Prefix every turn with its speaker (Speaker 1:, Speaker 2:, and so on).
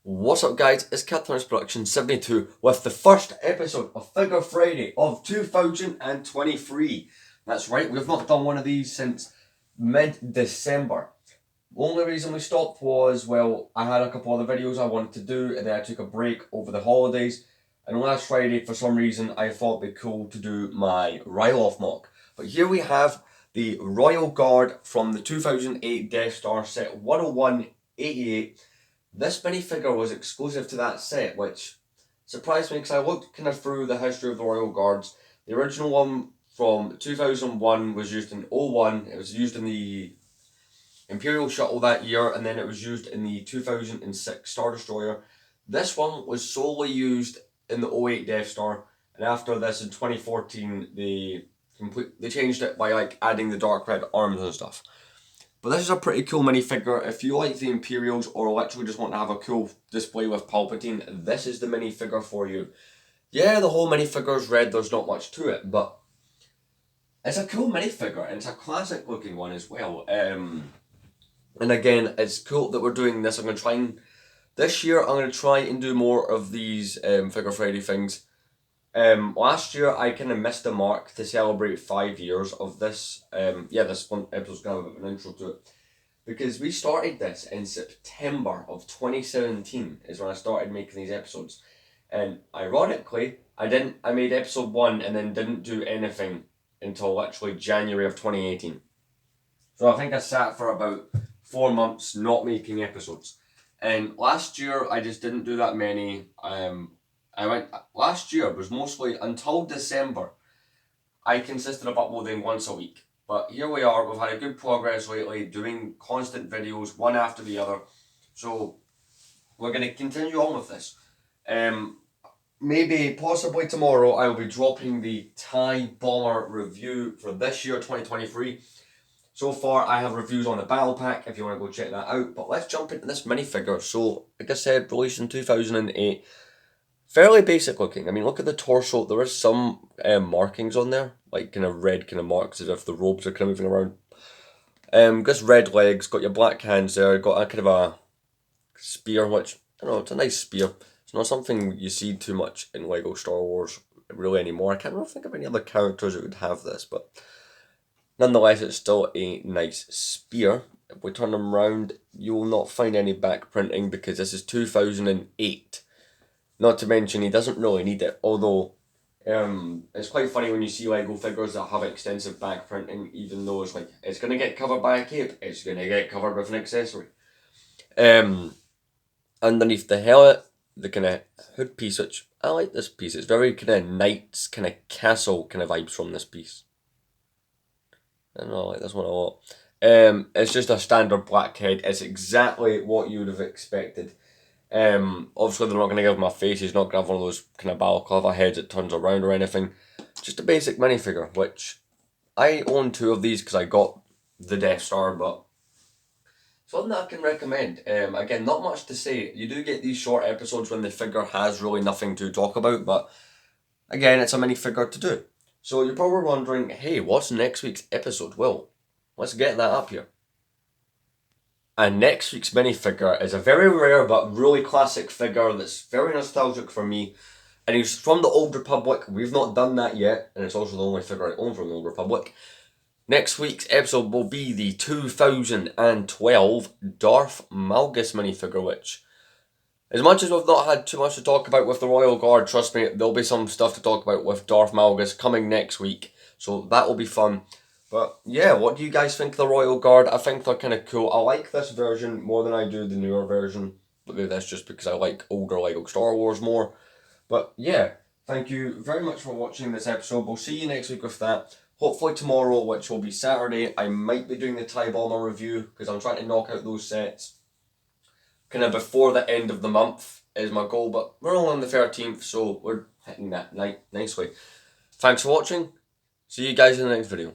Speaker 1: What's up guys, it's Cathar's Production 72 with the first episode of Figure Friday of 2023. That's right, we've not done one of these since mid-December. The only reason we stopped was, well, I had a couple other videos I wanted to do and then I took a break over the holidays. And last Friday, for some reason, I thought it'd be cool to do my Ryloth mock. But here we have the Royal Guard from the 2008 Death Star set 10188. This minifigure was exclusive to that set, which surprised me because I looked kind of through the history of the Royal Guards. The original one from 2001 was used in 01, it was used in the Imperial Shuttle that year, and then it was used in the 2006 Star Destroyer. This one was solely used in the 08 Death Star, and after this in 2014 they changed it by like adding the dark red arms and stuff. But this is a pretty cool minifigure. If you like the Imperials or literally just want to have a cool display with Palpatine, this is the minifigure for you. Yeah, the whole minifigure's red, there's not much to it, but it's a cool minifigure and it's a classic looking one as well. And again, it's cool that we're doing this. This year I'm going to try and do more of these Figure Friday things. Last year I kind of missed the mark to celebrate 5 years of this. This one episode's going to have a bit of an intro to it. Because we started this in September of 2017 is when I started making these episodes. And ironically, I made episode 1 and then didn't do anything until literally January of 2018. So I think I sat for about 4 months not making episodes. And last year I just didn't do that many. Last year was mostly until December. I consisted of uploading once a week. But here we are, we've had a good progress lately, doing constant videos, one after the other. So we're going to continue on with this. Possibly tomorrow, I'll be dropping the TIE Bomber review for this year, 2023. So far, I have reviews on the Battle Pack, if you want to go check that out. But let's jump into this minifigure. So, like I said, released in 2008. Fairly basic looking. I mean, look at the torso. There is some markings on there, like kind of red kind of marks as if the robes are kind of moving around. Got red legs, got your black hands there, got a kind of a spear, which, I don't know, it's a nice spear. It's not something you see too much in LEGO Star Wars really anymore. I can't really think of any other characters that would have this, but nonetheless, it's still a nice spear. If we turn them around, you will not find any back printing because this is 2008. Not to mention, he doesn't really need it, although it's quite funny when you see LEGO figures that have extensive back printing, even though it's like, it's going to get covered by a cape, it's going to get covered with an accessory. Underneath the helmet, the kind of hood piece, which I like this piece, it's very kind of knights, kind of castle kind of vibes from this piece. I don't know, I like this one a lot. It's just a standard black head, it's exactly what you would have expected. Obviously they're not going to give him a face, he's not going to have one of those kind of balaclava heads that turns around or anything. Just a basic minifigure, which I own 2 of these because I got the Death Star, but it's one that I can recommend. Again, not much to say. You do get these short episodes when the figure has really nothing to talk about, but again, it's a minifigure to do. So you're probably wondering, hey, what's next week's episode? Well, let's get that up here. And next week's minifigure is a very rare but really classic figure that's very nostalgic for me. And he's from the Old Republic. We've not done that yet, and it's also the only figure I own from the Old Republic. Next week's episode will be the 2012 Darth Malgus minifigure, which, as much as we've not had too much to talk about with the Royal Guard, trust me, there'll be some stuff to talk about with Darth Malgus coming next week. So that will be fun. But yeah, what do you guys think of the Royal Guard? I think they're kind of cool. I like this version more than I do the newer version. But maybe that's just because I like older LEGO Star Wars more. But yeah, thank you very much for watching this episode. We'll see you next week with that. Hopefully tomorrow, which will be Saturday, I might be doing the TIE Bomber review because I'm trying to knock out those sets kind of before the end of the month is my goal. But we're only on the 13th, so we're hitting that nicely. Thanks for watching. See you guys in the next video.